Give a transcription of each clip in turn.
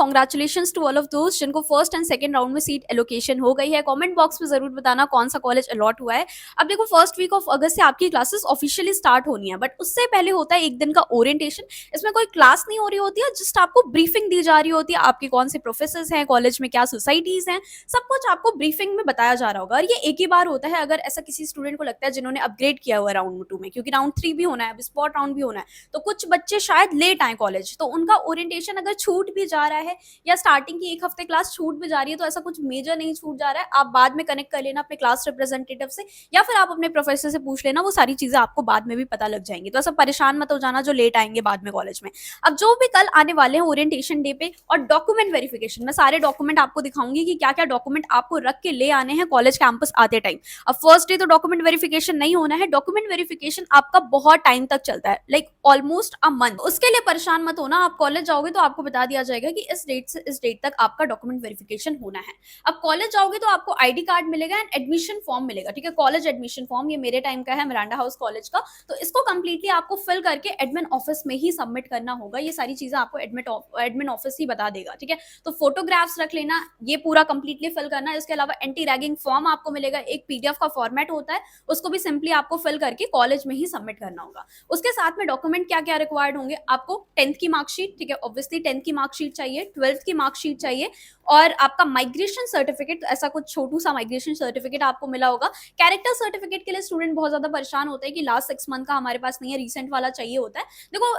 Congratulations to all of दोस्त जिनको first and second round में सीट एलोकेशन हो गई है। कमेंट बॉक्स में जरूर बताना कौन सा कॉलेज अलॉट हुआ है। अब देखो, फर्स्ट वीक ऑफ अगस्त से आपकी क्लासेस ऑफिशियली स्टार्ट होनी है, बट उससे पहले होता है एक दिन का ओरिएंटेशन। इसमें कोई क्लास नहीं हो रही होती है, जस्ट आपको ब्रीफिंग दी जा रही होती है, आपके कौन से प्रोफेसर हैं, कॉलेज में क्या सोसाइटीज हैं, सब कुछ आपको ब्रीफिंग में बताया जा रहा होगा। और ये एक ही बार होता है अगर ऐसा किसी स्टूडेंट को लगता है जिन्होंने अपग्रेड किया हुआ है राउंड 2 में, क्योंकि राउंड 3 भी होना है, स्पॉट राउंड भी होना है, तो कुछ बच्चे शायद लेट आए कॉलेज, तो उनका ओरिएंटेशन अगर छूट भी जा रहा है या स्टार्टिंग की एक हफ्ते क्लास छूट भी जा रही है, तो ऐसा कुछ मेजर नहीं छूट जा रहा है। आप बाद में कनेक्ट कर लेना अपने क्लास रिप्रेजेंटेटिव से, या फिर आप अपने प्रोफेसर से पूछ लेना, वो सारी चीजें आपको बाद में भी पता लग जाएंगी। तो ऐसा परेशान मत हो जाना जो लेट आएंगे बाद में कॉलेज में। अब जो भी कल आने वाले हैं ओरिएंटेशन डे पे और डॉक्यूमेंट वेरिफिकेशन, मैं सारे डॉक्यूमेंट आपको दिखाऊंगी कि क्या क्या डॉक्यूमेंट आपको रख के ले आने हैं कॉलेज कैंपस आते टाइम। अब फर्स्ट डे तो डॉक्यूमेंट वेरिफिकेशन नहीं होना है, डॉक्यूमेंट वेरिफिकेशन आपका बहुत टाइम तक चलता है, लाइक ऑलमोस्ट अ मंथ। उसके लिए परेशान मत होना, आप कॉलेज जाओगे तो आपको बता दिया जाएगा कि इस डेट से इस डेट तक आपका डॉक्यूमेंट वेरिफिकेशन होना है। अब कॉलेज जाओगे तो आपको आईडी कार्ड मिलेगा एंड एडमिशन फॉर्म मिलेगा, ठीक है, कॉलेज एडमिशन फॉर्म। ये मेरे टाइम का है, मिरांडा हाउस कॉलेज का। तो इसको कंप्लीटली आपको फिल करके एडमिन ऑफिस में ही सबमिट करना होगा। ये सारी चीजें आपको एडमिन ऑफिस ही बता देगा, ठीक है। तो फोटोग्राफ्स रख लेना, ये पूरा कंप्लीटली फिल करना। इसके अलावा एंटी रैगिंग फॉर्म आपको मिलेगा, एक पीडीएफ का फॉर्मेट होता है, उसको भी सिंपली आपको फिल करके कॉलेज में ही सबमिट करना होगा। उसके साथ में डॉक्यूमेंट क्या क्या रिक्वायर्ड होंगे, आपको 10th की मार्कशीट, ठीक है, ऑब्वियसली 10th की मार्कशीट चाहिए, 12th की मार्कशीट चाहिए, और आपका माइग्रेशन सर्टिफिकेट, ऐसा कुछ छोटू सा माइग्रेशन सर्टिफिकेट आपको मिला होगा। कैरेक्टर सर्टिफिकेट के लिए स्टूडेंट बहुत ज्यादा परेशान होते हैं कि लास्ट 6 मंथ का हमारे पास नहीं है, रिसेंट वाला चाहिए होता है। देखो,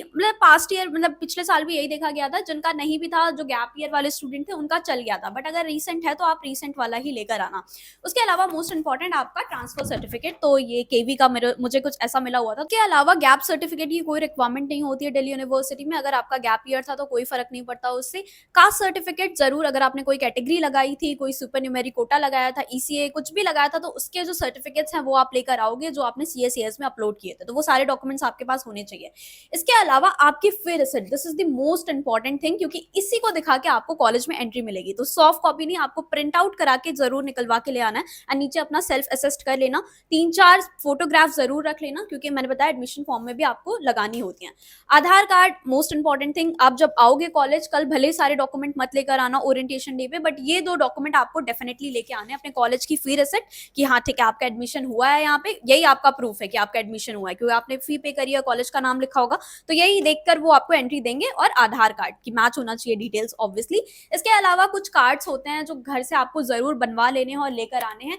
मतलब पास्ट ईयर, मतलब पिछले साल भी यही देखा गया था, जिनका नहीं भी था, जो गैप ईयर वाले स्टूडेंट थे उनका चल गया था, बट अगर रिसेंट है तो आप रिसेंट वाला ही लेकर आना। उसके अलावा मोस्ट इंपॉर्टेंट आपका ट्रांसफर सर्टिफिकेट, तो ये केवी का मुझे कुछ ऐसा मिला हुआ था। उसके अलावा गैप सर्टिफिकेट की कोई रिक्वायरमेंट नहीं होती है दिल्ली यूनिवर्सिटी में, अगर आपका गैप ईयर था तो कोई फर्क नहीं पड़ता उससे। कास्ट सर्टिफिकेट जरूर, अगर आपने कोई कैटेगरी लगाई थी, कोई सुपर न्यूमेरी कोटा लगाया था, ईसीए कुछ भी लगाया था, तो उसके जो सर्टिफिकेट्स हैं वो आप लेकर आओगे जो आपने सीएससीएस में अपलोड किए थे, तो वो सारे डॉक्यूमेंट्स आपके पास होने चाहिए। इसके अलावा आपकी fee receipt, this is the most important thing, क्योंकि इसी को दिखा के आपको कॉलेज में एंट्री मिलेगी। तो सॉफ्ट कॉपी नहीं, आपको प्रिंट आउट करा के जरूर निकलवा के ले आना है, और नीचे अपना सेल्फ असेस्ट कर लेना। 3-4 फोटोग्राफ जरूर रख लेना, क्योंकि मैंने बताया एडमिशन फॉर्म में भी आपको लगानी होती है। आधार कार्ड मोस्ट इंपॉर्टेंट थिंग, आप जब आओगे कॉलेज, कल भले सारे डॉक्यूमेंट मत लेकर आना ओरिएंटेशन डे पे, बट ये 2 डॉक्यूमेंट आपको डेफिनेटली लेके आने, अपने कॉलेज की फी रिसिप्ट कि हाँ ठीक है आपका एडमिशन हुआ है, यहाँ पे यही आपका प्रूफ है कि आपका एडमिशन हुआ है, क्योंकि आपने फी पे करी है, कॉलेज का नाम लिखा होगा, तो यही देखकर वो आपको एंट्री देंगे। और आधार कार्ड की मैच होना चाहिए डिटेल्स ऑब्वियसली। इसके अलावा कुछ कार्ड्स होते हैं जो घर से आपको जरूर बनवा लेने हैं और लेकर आने हैं।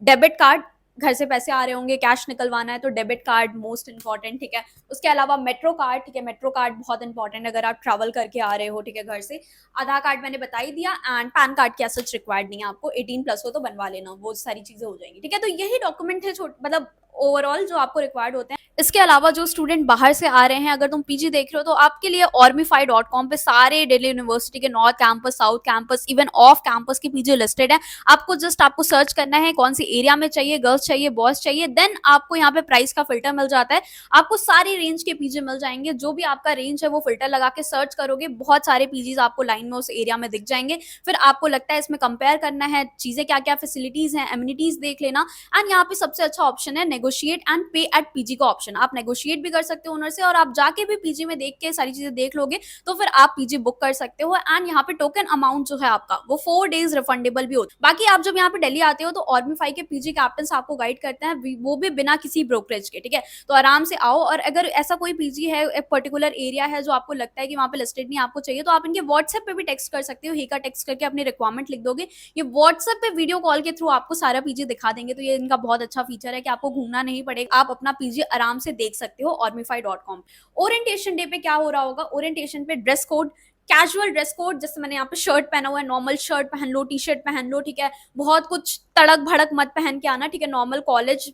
डेबिट कार्ड, घर से पैसे आ रहे होंगे, कैश निकलवाना है, तो डेबिट कार्ड मोस्ट इंपॉर्टेंट, ठीक है। उसके अलावा मेट्रो कार्ड, ठीक है, मेट्रो कार्ड बहुत इंपॉर्टेंट अगर आप ट्रैवल करके आ रहे हो, ठीक है, घर से। आधार कार्ड मैंने बता ही दिया, एंड पैन कार्ड क्या सच रिक्वायर्ड नहीं है आपको, 18+ हो तो बनवा लेना, वो सारी चीजें हो जाएंगी, ठीक है। तो यही डॉक्यूमेंट है मतलब ओवरऑल जो आपको रिक्वायर्ड होते हैं। इसके अलावा जो स्टूडेंट बाहर से आ रहे हैं, अगर तुम पीजी देख रहे हो, तो आपके लिए ormify.com पे सारे दिल्ली यूनिवर्सिटी के north campus, south campus, even off campus के पीजी लिस्टेड है। आपको सर्च करना है कौन सी एरिया में चाहिए, गर्ल्स चाहिए, बॉयज चाहिए, देन आपको यहाँ पे प्राइस का फिल्टर मिल जाता है। आपको सारी रेंज के पीजी मिल जाएंगे, जो भी आपका रेंज है वो फिल्टर लगा के सर्च करोगे, बहुत सारे पीजीज आपको लाइन में उस एरिया में दिख जाएंगे। फिर आपको लगता है इसमें कंपेयर करना है, चीजें क्या क्या फैसिलिटीज हैं, एमिनिटीज देख लेना। एंड यहाँ पे सबसे अच्छा ऑप्शन है नेगोशिएट एंड पे एट पीजी का ऑप्शन। आप नेगोशिएट भी कर सकते हो ओनर से, और आप जाके भी पीजी में देख के सारी चीजें देख लोगे, तो फिर आप पीजी बुक कर सकते हो। एंड यहाँ पे टोकन अमाउंट जो है आपका वो 4 डेज रिफंडेबल भी होता है। बाकी आप जब यहाँ पे दिल्ली आते हो तो ऑर्मिफाई के पीजी कैप्टन आपको गाइड करते हैं, वो भी बिना किसी ब्रोकरेज के, ठीक है। तो आराम से आओ, और अगर ऐसा कोई पीजी है, एक पर्टिकुलर एरिया है जो आपको लगता है कि वहाँ पे लिस्टेड नहीं आपको चाहिए, तो आप इनके व्हाट्सएप पे भी टेक्स्ट कर सकते हो, ही का टेक्स्ट करके अपनी रिक्वायरमेंट लिख दोगे, ये व्हाट्सएप पे वीडियो कॉल के थ्रू आपको सारा पीजी दिखा देंगे। तो ये इनका बहुत अच्छा फीचर है कि आपको घूमना नहीं पड़ेगा, आप अपना पीजी आराम से देख सकते हो ormify.com। ओरिएंटेशन डे पे क्या हो रहा होगा, ओरिएंटेशन पे dress code, casual dress code, जैसे मैंने यहाँ पे शर्ट पहना हुआ है, नॉर्मल शर्ट पहन लो, टी शर्ट पहन लो, ठीक है। बहुत कुछ तड़क भड़क मत पहन के आना, ठीक है। नॉर्मल कॉलेज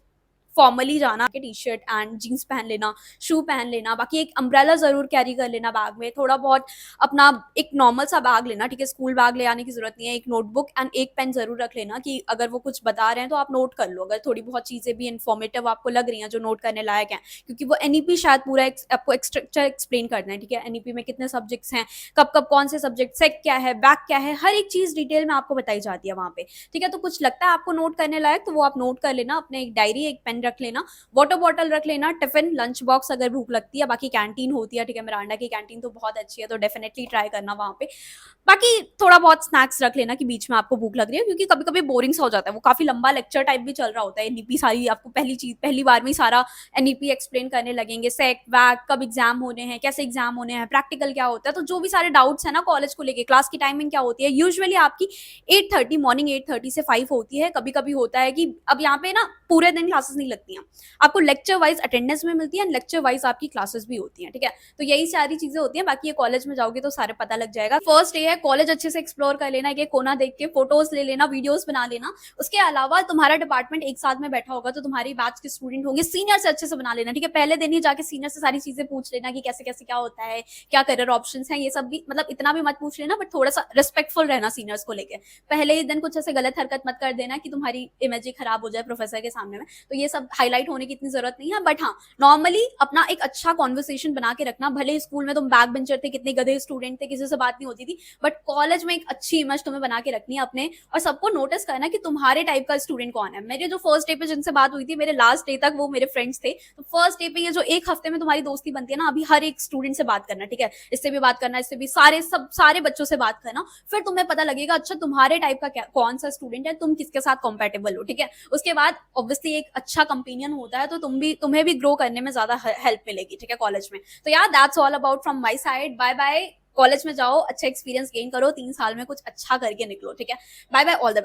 फॉर्मली जाना, टी शर्ट एंड जीन्स पहन लेना, शू पहन लेना। बाकी एक अम्ब्रेला जरूर कैरी कर लेना बैग में, थोड़ा बहुत अपना एक नॉर्मल सा बैग लेना, ठीक है। स्कूल बैग ले आने की जरूरत नहीं है। एक नोटबुक एंड एक पेन जरूर रख लेना, कि अगर वो कुछ बता रहे हैं तो आप नोट कर लो, अगर थोड़ी बहुत चीजें भी इन्फॉर्मेटिव आपको लग रही हैं जो नोट करने लायक हैं, क्योंकि वो एनईपी शायद पूरा आपको स्ट्रक्चर एक्सप्लेन करना है, ठीक है। एनईपी में कितने सब्जेक्ट्स हैं, कब कब कौन से सब्जेक्ट, सेक क्या है, बैक क्या है, हर एक चीज डिटेल में आपको बताई जाती है वहां पे, ठीक है। तो कुछ लगता है आपको नोट करने लायक तो वो आप नोट कर लेना, अपने एक डायरी एक पेन पेन रख लेना, वाटर बॉटल रख लेना, टिफिन, लंच बॉक्स अगर भूख लगती है, बाकी कैंटीन होती है, ठीक है, मिरांडा की कैंटीन तो बहुत अच्छी है, तो डेफिनेटली ट्राई करना वहाँ पे। बाकी थोड़ा बहुत स्नैक्स रख लेना कि बीच में आपको भूख लग रही है, क्योंकि कभी कभी बोरिंग सा हो जाता है, वो काफी लंबा लेक्चर टाइप भी चल रहा होता है, एनईपी सारी आपको पहली बार में ही सारा एनईपी एक्सप्लेन करने लगेंगे, सेक वैक कब एग्जाम होने हैं, कैसे एग्जाम होने हैं, प्रैक्टिकल क्या होता है, तो जो भी सारे डाउट्स है ना कॉलेज को लेके, क्लास की टाइमिंग क्या होती है, यूजुअली आपकी 8:30 मॉर्निंग 8:30 से 5 होती है। कभी कभी होता है कि अब यहाँ पे ना पूरे दिन क्लासेस नहीं लगती हैं, आपको लेक्चर वाइज अटेंडेंस में मिलती है, लेक्चर वाइज आपकी क्लासेस भी होती हैं, ठीक है, तो यही सारी चीजें होती हैं। बाकी ये कॉलेज में जाओगे तो सारे पता लग जाएगा। फर्स्ट ये है कॉलेज अच्छे से एक्सप्लोर कर लेना, एक कोना देख के फोटोज ले लेना, वीडियोस बना लेना। उसके अलावा तुम्हारा डिपार्टमेंट एक साथ में बैठा होगा तो तुम्हारी बैच के स्टूडेंट होंगे, सीनियर से अच्छे से बना लेना, ठीक है, पहले दिन ही जाके सीनियर से सारी चीजें पूछ लेना कि कैसे कैसे क्या होता है, क्या करियर ऑप्शंस हैं, ये सब भी मतलब इतना भी मत पूछ लेना, बट थोड़ा सा रिस्पेक्टफुल रहना सीनियर्स को लेके। पहले ही दिन कुछ ऐसे गलत हरकत मत कर देना कि तुम्हारी इमेज ही खराब हो जाए प्रोफेसर के सामने में, तो ये सब हाईलाइट होने की इतनी जरूरत नहीं है। बट हाँ, नॉर्मली अपना एक अच्छा कॉन्वर्सेशन बना के रखना। भले स्कूल में तुम बैक बेंचर थे, कितने गधे स्टूडेंट थे, किसी से बात नहीं होती थी, बट कॉलेज में एक अच्छी इमेज तुम्हें बना के रखनी है अपने, और सबको नोटिस करना कि तुम्हारे टाइप का स्टूडेंट कौन है। मेरे जो फर्स्ट डे पे जिनसे बात हुई थी, मेरे लास्ट डे तक वो मेरे फ्रेंड्स थे, तो फर्स्ट डे पे ये जो एक हफ्ते में तुम्हारी दोस्ती बनती है ना, अभी हर एक स्टूडेंट से बात करना, ठीक है, इससे भी बात करना, इससे भी, सारे बच्चों से बात करना, फिर तुम्हें पता लगेगा अच्छा तुम्हारे टाइप का कौन सा स्टूडेंट है, तुम किसके साथ कंपेटेबल हो, ठीक है। उसके बाद ऑब्वियसली एक अच्छा कंपेनियन होता है, तो तुम्हें भी ग्रो करने में ज्यादा हेल्प मिलेगी, ठीक है, कॉलेज में। तो यार that's all about from my side. Bye bye, college में जाओ, अच्छा एक्सपीरियंस गेन करो, 3 साल में कुछ अच्छा करके निकलो, ठीक है। Bye bye, all the best.